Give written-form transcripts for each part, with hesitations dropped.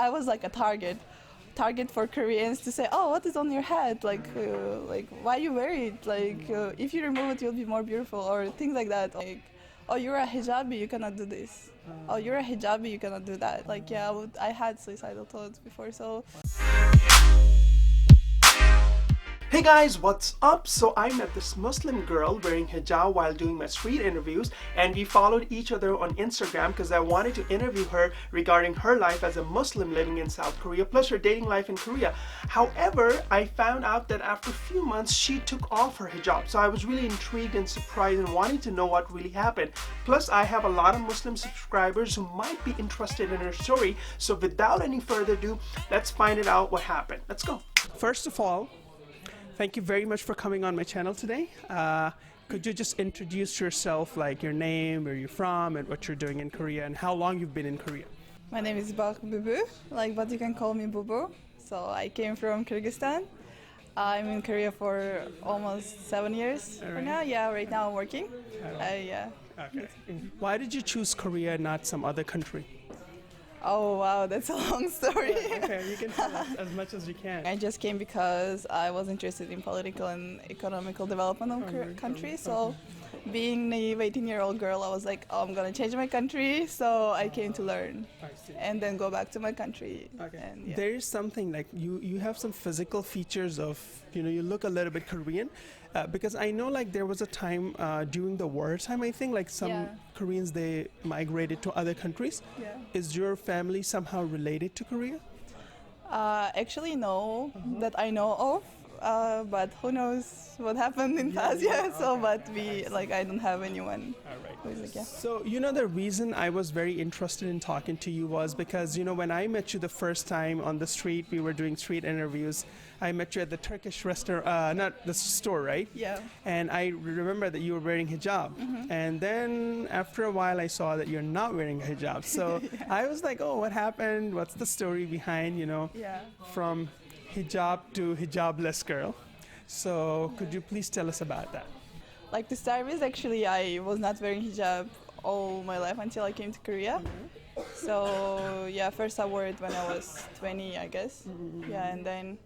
I was like a target for Koreans to say, oh, what is on your head? Like why you wear it? Like, if you remove it, you'll be more beautiful, or things like that. Like, oh, you're a hijabi, you cannot do this. Oh, you're a hijabi, you cannot do that. Like, yeah, I had suicidal thoughts before, so. Hey guys, what's up? So I met this Muslim girl wearing hijab while doing my street interviews, and we followed each other on Instagram because I wanted to interview her regarding her life as a Muslim living in South Korea, plus her dating life in Korea. However, I found out that after a few months she took off her hijab, so I was really intrigued and surprised and wanting to know what really happened. Plus, I have a lot of Muslim subscribers who might be interested in her story, so without any further ado, let's find it out what happened. Let's go. First of all, thank you very much for coming on my channel today. Could you just introduce yourself, like your name, where you're from, and what you're doing in Korea, and how long you've been in Korea? My name is Bak Bubu, but you can call me Bubu. So I came from Kyrgyzstan. I'm in Korea for almost 7 years right now. Yeah, right now I'm working. Yeah. Okay. Why did you choose Korea and not some other country? Oh wow, that's a long story. Okay, you can tell us as much as you can. I just came because I was interested in political and economical development of country. So, being naive 18-year-old girl, I was like, oh, I'm gonna change my country. So I came to learn, and then go back to my country. Okay. And, yeah. There is something like you have some physical features of, you look a little bit Korean. Because I know like there was a time during the wartime, I think, like some Koreans, they migrated to other countries. Yeah. Is your family somehow related to Korea? Actually, no, that I know of. But who knows what happened in past? Yeah. So, but I don't have anyone. All right. Who's like, yeah. So, the reason I was very interested in talking to you was because, when I met you the first time on the street, we were doing street interviews. I met you at the Turkish restaurant, not the store, right? Yeah. And I remember that you were wearing hijab. Mm-hmm. And then after a while, I saw that you're not wearing a hijab. So I was like, oh, what happened? What's the story behind, from hijab to hijabless girl? So could you please tell us about that? Like to start with, actually, I was not wearing hijab all my life until I came to Korea. Mm-hmm. So yeah, first I wore it when I was 20, I guess. Mm-hmm. Yeah, and then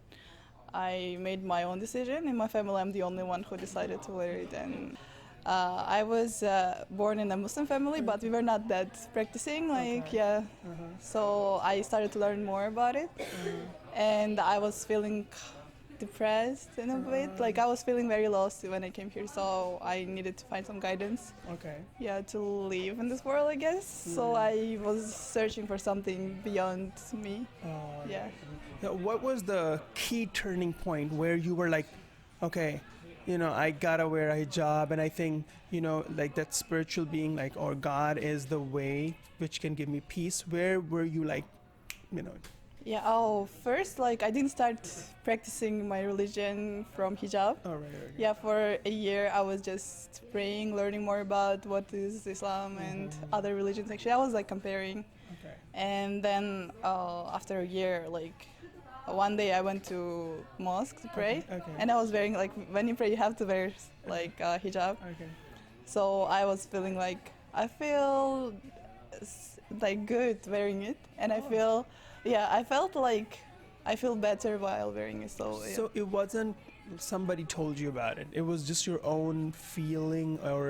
I made my own decision. In my family, I'm the only one who decided to wear it. And I was born in a Muslim family, but we were not that practicing. So I started to learn more about it, and I was feeling depressed in a bit. Like I was feeling very lost when I came here, so I needed to find some guidance. Okay. Yeah, to live in this world, I guess. So I was searching for something beyond me. Yeah. What was the key turning point where you were like, okay, I gotta wear a hijab, and I think, like that spiritual being, like, or God is the way which can give me peace. Where were you like, Yeah, first, I didn't start practicing my religion from hijab. Oh, right. Yeah, for a year I was just praying, learning more about what is Islam and other religions. Actually, I was comparing. Okay. And then after a year, one day I went to mosque to pray, and I was wearing, when you pray you have to wear hijab. Okay. So I was feeling I feel good wearing it, and I felt I feel better while wearing it. So it wasn't somebody told you about it. It was just your own feeling, or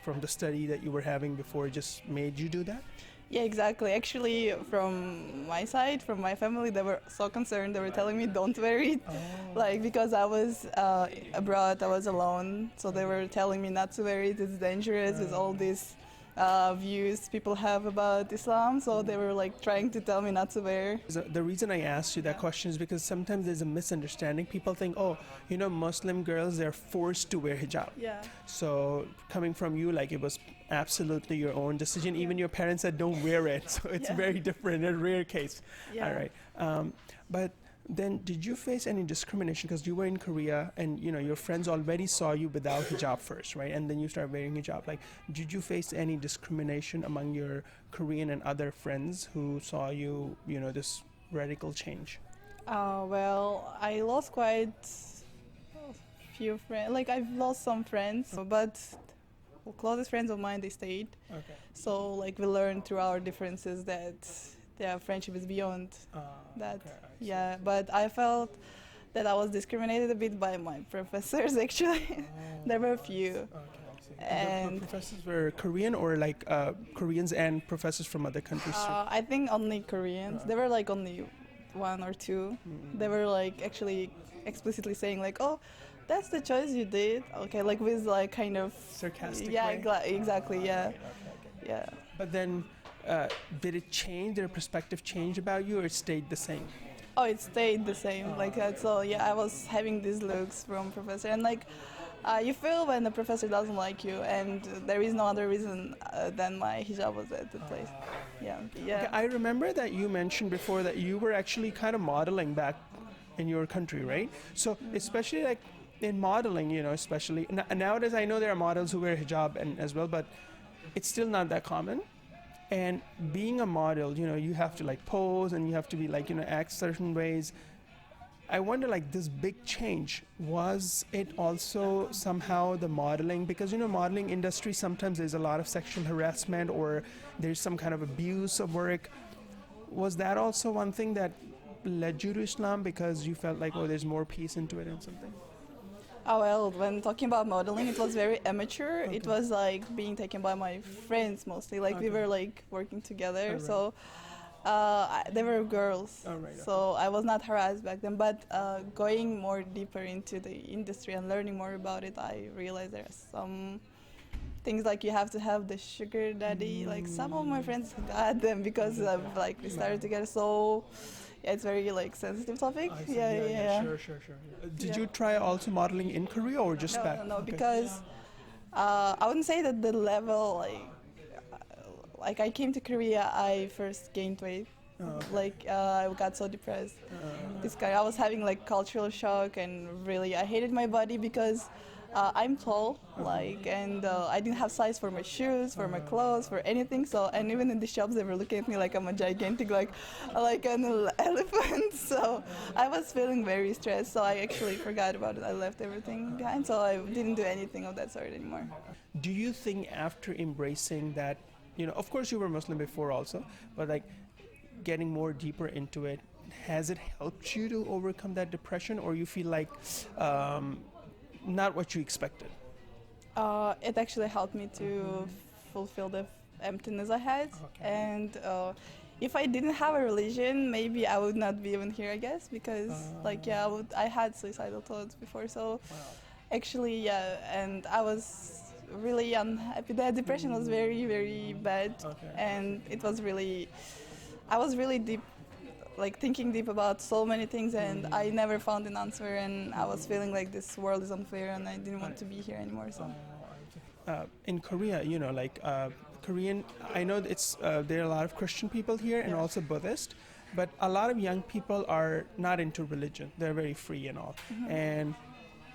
from the study that you were having before, just made you do that? Yeah, exactly. Actually, from my side, from my family, they were so concerned. They were telling me, don't wear it. Because I was abroad, I was alone. So they were telling me not to wear it. It's dangerous with all these views people have about Islam. So they were trying to tell me not to wear. The reason I asked you that question is because sometimes there's a misunderstanding. People think, Muslim girls, they're forced to wear hijab. Yeah. So coming from you, it was absolutely your own decision. Even your parents said don't wear it. So it's very different, a rare case. Yeah. All right. But then did you face any discrimination? Because you were in Korea and, your friends already saw you without hijab first, right? And then you started wearing hijab. Did you face any discrimination among your Korean and other friends who saw you, this radical change? Well, I lost quite a few friends. I've lost some friends, but closest friends of mine, they stayed. Okay. So we learned through our differences that yeah, friendship is beyond that. Okay, I see. Yeah, but I felt that I was discriminated a bit by my professors actually. There were a few. Okay, I see. And the professors were Korean or like Koreans and professors from other countries too? I think only Koreans. There were like only one or two. They were like actually explicitly saying like, "Oh, that's the choice you did." Okay, like with like kind of Sarcastic yeah, way? exactly. Yeah, yeah. But then, did it change? Did their perspective change about you, or it stayed the same? Oh, it stayed the same like that. So yeah, I was having these looks from professor, and like you feel when the professor doesn't like you, and there is no other reason than my hijab was at the place. Yeah, yeah. Okay, I remember that you mentioned before that you were actually kind of modeling back in your country, right? So especially like in modeling, you know, especially nowadays, I know there are models who wear hijab and as well, but it's still not that common. And being a model, you know, you have to like pose and you have to be like, you know, act certain ways. I wonder, like, this big change, was it also somehow the modeling? Because, you know, modeling industry, sometimes there's a lot of sexual harassment or there's some kind of abuse of work. Was that also one thing that led you to Islam because you felt like, oh, there's more peace into it and something? Oh well, when talking about modeling, it was very amateur. It was like being taken by my friends mostly. Like we were like working together, Alright. so they were girls. Alright, So I was not harassed back then. But going more deeper into the industry and learning more about it, I realized there are some things like you have to have the sugar daddy. Like some of my friends got them because of like we started together. So it's very like sensitive topic. Yeah. Sure. Did Yeah. you try also modeling in Korea or just back? No, Okay. because I wouldn't say that the level like I came to Korea, I first gained weight. Like I got so depressed. I was having like cultural shock, and really I hated my body because I'm tall, like, and I didn't have size for my shoes, for my clothes, for anything. So, and even in the shops, they were looking at me like I'm a gigantic, like an elephant. So, I was feeling very stressed. So, I actually forgot about it. I left everything behind. So, I didn't do anything of that sort anymore. Do you think after embracing that, you know, of course you were Muslim before also, but like getting more deeper into it, has it helped you to overcome that depression, or you feel like not what you expected? It actually helped me to fulfill the emptiness I had. And if I didn't have a religion, maybe I would not be even here, I guess, because I had suicidal thoughts before. So actually, yeah, and I was really unhappy. The depression was very, very bad, and I was really deep, like thinking deep about so many things, and I never found an answer, and I was feeling like this world is unfair, and I didn't want to be here anymore. So In Korea, you know, like Korean, I know it's there are a lot of Christian people here and also Buddhist, but a lot of young people are not into religion. They're very free and all. And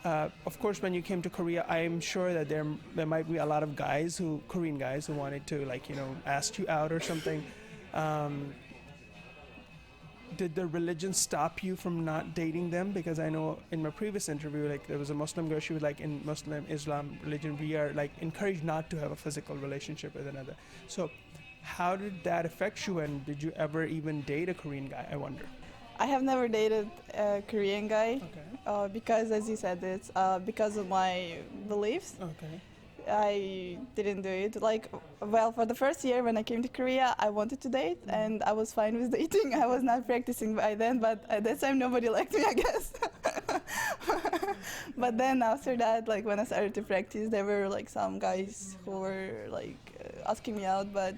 of course, when you came to Korea, I'm sure that there might be a lot of Korean guys who wanted to, like, you know, ask you out or something. Did the religion stop you from not dating them? Because I know in my previous interview, like, there was a Muslim girl, she was like, in Muslim Islam religion, we are like encouraged not to have a physical relationship with another. So how did that affect you, and did you ever even date a Korean guy, I wonder? I have never dated a Korean guy because, as you said, it's because of my beliefs. I didn't do it. Like, well, for the first year when I came to Korea, I wanted to date, and I was fine with dating. I was not practicing by then, but at that time nobody liked me, I guess. But then after that, like when I started to practice, there were like some guys who were like asking me out, but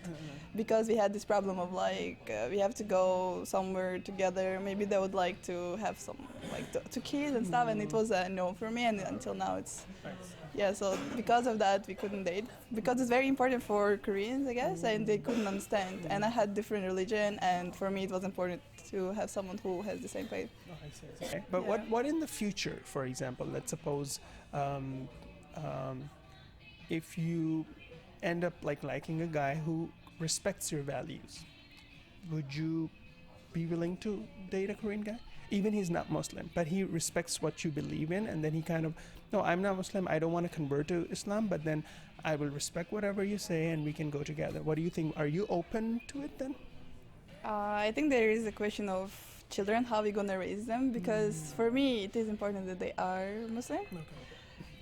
because we had this problem of like we have to go somewhere together, maybe they would like to have some like to kiss and stuff, and it was a no for me, and until now it's. Yeah, so because of that, we couldn't date. Because it's very important for Koreans, I guess, and they couldn't understand. And I had different religion, and for me, it was important to have someone who has the same faith. Okay. But what in the future, for example, let's suppose if you end up like liking a guy who respects your values, would you be willing to date a Korean guy? Even he's not Muslim, but he respects what you believe in, and then he kind of, no, I'm not Muslim, I don't want to convert to Islam, but then I will respect whatever you say and we can go together. What do you think? Are you open to it then? I think there is a question of children, how we gonna raise them, because for me it is important that they are Muslim,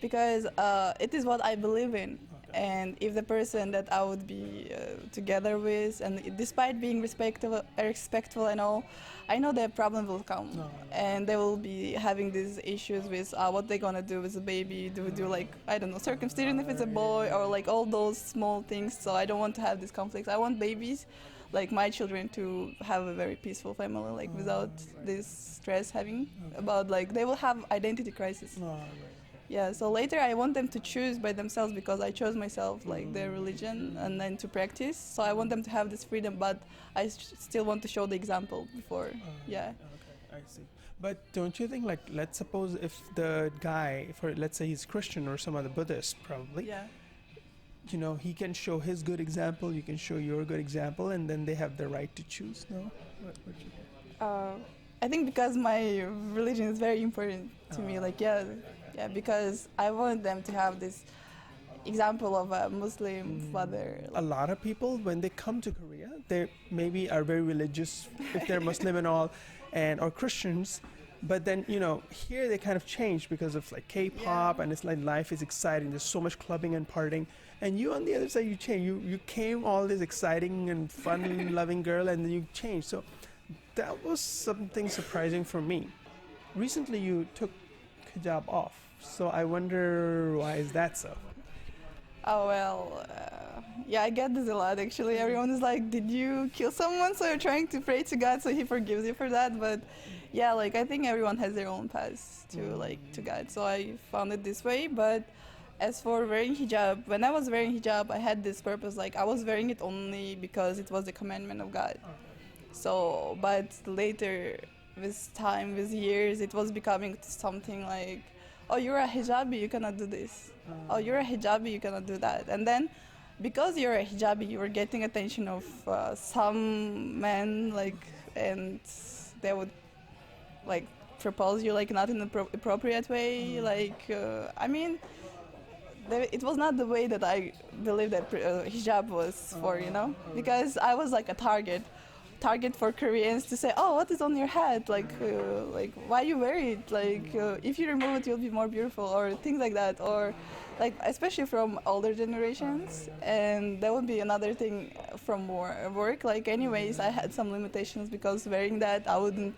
because it is what I believe in. And if the person that I would be together with, and despite being respectful and all, I know the problem will come, and they will be having these issues with what they're gonna do with the baby. Do we do like, I don't know, circumcision if it's a boy, or like all those small things. So I don't want to have these conflicts. I want babies, like my children, to have a very peaceful family, like without this stress having about like they will have identity crisis. Yeah, so later I want them to choose by themselves, because I chose myself, like their religion, and then to practice. So I want them to have this freedom, but I still want to show the example before. Yeah. Okay, I see. But don't you think, like, let's suppose if the guy, for let's say he's Christian or some other Buddhist, probably. Yeah. You know, he can show his good example, you can show your good example, and then they have the right to choose. No? What you think? I think because my religion is very important to me, like yeah, because I want them to have this example of a Muslim father. A lot of people, when they come to Korea, they maybe are very religious if they're Muslim and all, or Christians. But then, you know, here they kind of change because of like K-pop, and it's like life is exciting. There's so much clubbing and partying. And you on the other side, you change. You came all this exciting and fun-loving girl, and then you changed. So that was something surprising for me. Recently, you took hijab off. So I wonder, why is that so? Oh well, yeah, I get this a lot actually. Everyone is like, did you kill someone? So you're trying to pray to God so he forgives you for that. But yeah, like I think everyone has their own path to like to God. So I found it this way. But as for wearing hijab, when I was wearing hijab, I had this purpose. Like I was wearing it only because it was the commandment of God. So, but later, with time, with years, it was becoming something like, oh, you're a hijabi, you cannot do this. Oh, you're a hijabi, you cannot do that. And then, because you're a hijabi, you were getting attention of some men, like, and they would, like, propose you, like, not in an appropriate way. Like, I mean, it was not the way that I believed that hijab was for, you know? Because I was, like, a target for Koreans to say, oh, what is on your head? Like why you wear it? Like, if you remove it, you'll be more beautiful, or things like that. Or, like, especially from older generations. And that would be another thing from work. Like, anyways, I had some limitations because wearing that, I wouldn't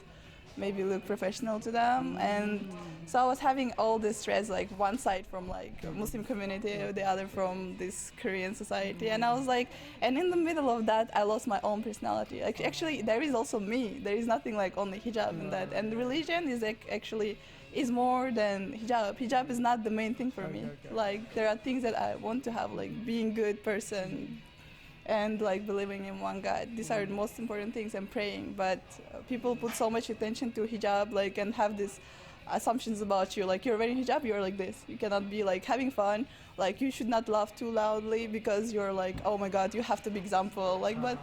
maybe look professional to them. And so I was having all this stress, like one side from like Muslim community, the other from this Korean society. And I was like, and in the middle of that, I lost my own personality. Like, actually, there is also me. There is nothing like only hijab in that. And religion is actually is more than hijab. Hijab is not the main thing for me. Like, there are things that I want to have, like being good person, and like believing in one God. These are the most important things, and praying. But people put so much attention to hijab, like, and have these assumptions about you. Like, you're wearing hijab, you're like this. You cannot be like having fun. Like, you should not laugh too loudly because you're like, oh my God, you have to be example. Like, but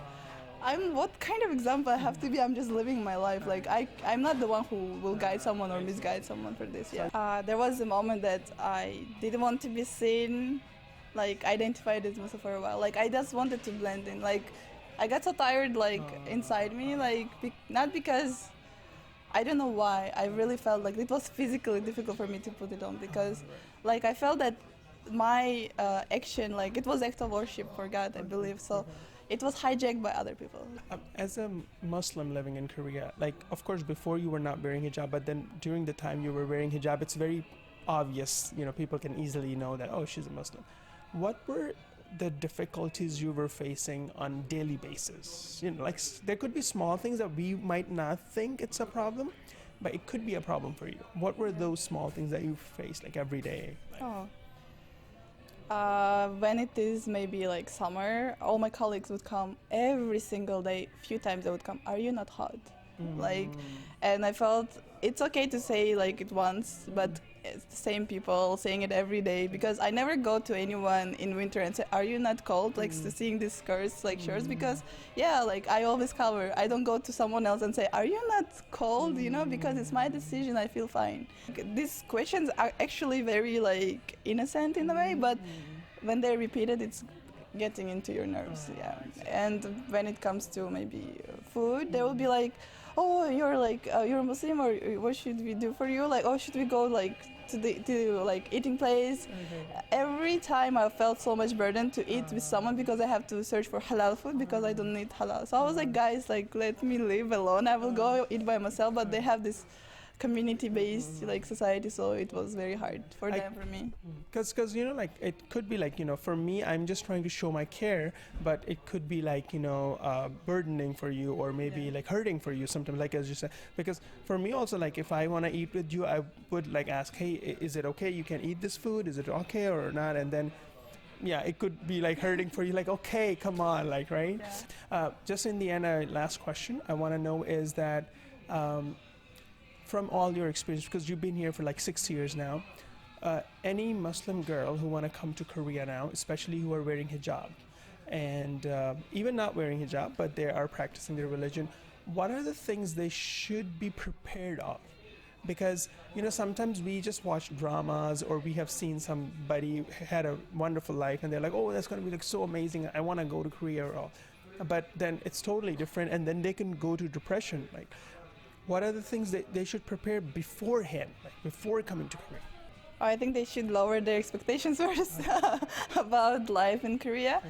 what kind of example I have to be? I'm just living my life. Like, I'm not the one who will guide someone or misguide someone for this. Yeah. There was a moment that I didn't want to be seen, like, identified as Muslim for a while. Like, I just wanted to blend in. Like, I got so tired, like, inside me, like, not because, I don't know why, I really felt like it was physically difficult for me to put it on, because, like, I felt that my action, like, it was act of worship for God, I believe, so it was hijacked by other people. As a Muslim living in Korea, like, of course, before you were not wearing hijab, but then during the time you were wearing hijab, it's very obvious, you know, people can easily know that, oh, she's a Muslim. What were the difficulties you were facing on daily basis? You know, like, there could be small things that we might not think it's a problem, but it could be a problem for you. What were those small things that you faced, like, every day? When it is maybe like summer, all my colleagues would come every single day. Few times they would come, are you not hot? Like, and I felt it's okay to say like it once, but it's the same people saying it every day, because I never go to anyone in winter and say, are you not cold? Like, seeing these skirts, like shirts, because yeah, like, I always cover. I don't go to someone else and say, are you not cold? You know, because it's my decision, I feel fine. These questions are actually very like innocent in a way, but when they're repeated, it's getting into your nerves. Yeah. And when it comes to maybe food, they will be like, oh, you're like you're Muslim, or what should we do for you? Like, oh, should we go like to like eating place? Every time I felt so much burden to eat with someone because I have to search for halal food because I don't need halal. So I was like, guys, like let me live alone. I will go eat by myself. But they have this community-based like society, so it was very hard for them, for me. Because you know, like it could be like, you know, for me, I'm just trying to show my care, but it could be like, you know, burdening for you, or maybe like hurting for you sometimes, like as you said. Because for me also, like if I want to eat with you, I would like ask, hey, is it okay you can eat this food, is it okay or not? And then yeah, it could be like hurting for you, like, okay, come on, like, right? Just in the end, last question I want to know is that from all your experience, because you've been here for like 6 years now, any Muslim girl who want to come to Korea now, especially who are wearing hijab, and even not wearing hijab, but they are practicing their religion, what are the things they should be prepared of? Because, you know, sometimes we just watch dramas, or we have seen somebody had a wonderful life and they're like, oh, that's going to be like so amazing, I want to go to Korea or all. But then it's totally different, and then they can go to depression. Like, what are the things that they should prepare beforehand, like before coming to Korea? I think they should lower their expectations first about life in Korea.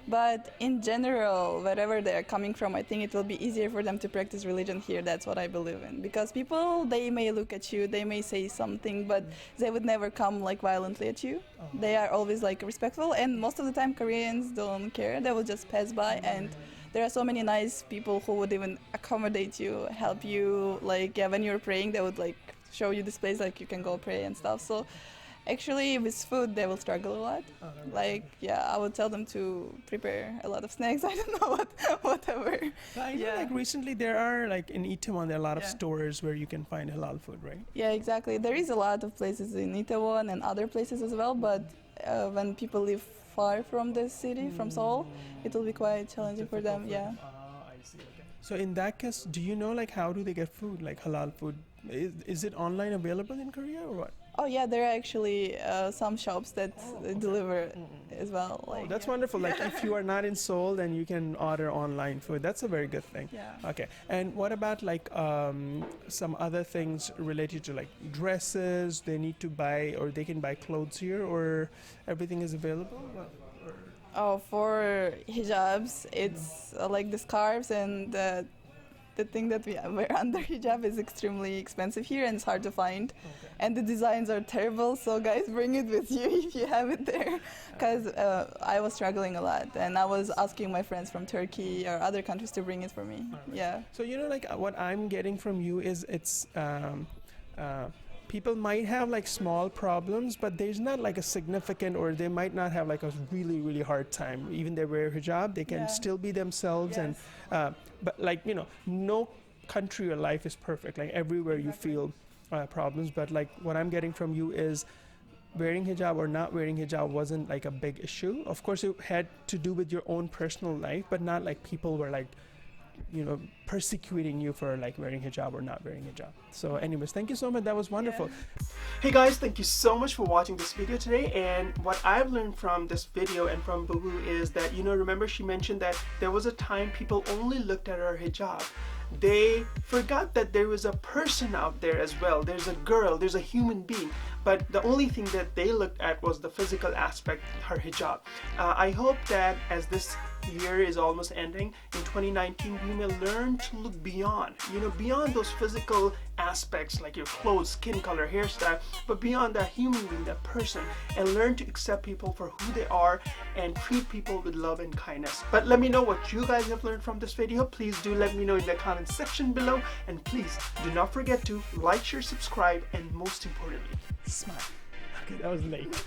But in general, wherever they're coming from, I think it will be easier for them to practice religion here. That's what I believe in. Because people, they may look at you, they may say something, but they would never come like violently at you. They are always like respectful, and most of the time Koreans don't care. They will just pass by, and there are so many nice people who would even accommodate you, help you. Like, yeah, when you're praying, they would like show you this place, like you can go pray and stuff. So actually with food they will struggle a lot. Like, yeah, I would tell them to prepare a lot of snacks. I don't know whatever. I know, like recently there are like in Itaewon there are a lot of stores where you can find halal food, right? Yeah, exactly. There is a lot of places in Itaewon and other places as well, but when people live far from the city, from Seoul, it will be quite challenging for them. Yeah. I see. Okay. So in that case, do you know like how do they get food, like halal food? Is it online available in Korea or what? Oh yeah, there are actually some shops that deliver as well. Like, that's wonderful. Like if you are not in Seoul, then you can order online food. That's a very good thing. Yeah. Okay. And what about like some other things related to like dresses they need to buy, or they can buy clothes here, or everything is available? Oh, for hijabs, it's like the scarves and the thing that we wear under hijab is extremely expensive here, and it's hard to find. And the designs are terrible, so guys, bring it with you if you have it there. Because I was struggling a lot, and I was asking my friends from Turkey or other countries to bring it for me. Yeah. So, you know, like what I'm getting from you is it's people might have like small problems, but there's not like a significant, or they might not have like a really, really hard time. Even they wear hijab, they can still be themselves. Yes. And but like, you know, no country or life is perfect. Like everywhere you feel problems, but like what I'm getting from you is wearing hijab or not wearing hijab wasn't like a big issue. Of course, it had to do with your own personal life, but not like people were like, you know, persecuting you for like wearing hijab or not wearing hijab. So anyways, thank you so much. That was wonderful. Hey guys, thank you so much for watching this video today. And what I've learned from this video and from Boo Boo is that, you know, remember she mentioned that there was a time people only looked at her hijab. They forgot that there was a person out there as well. There's a girl, there's a human being. But the only thing that they looked at was the physical aspect, her hijab. I hope that as this year is almost ending, in 2019 we may learn to look beyond, you know, beyond those physical aspects like your clothes, skin color, hairstyle, but beyond that human being, that person, and learn to accept people for who they are and treat people with love and kindness. But let me know what you guys have learned from this video. Please do let me know in the comment section below, and please do not forget to like, share, subscribe, and most importantly, smile. Okay, that was late.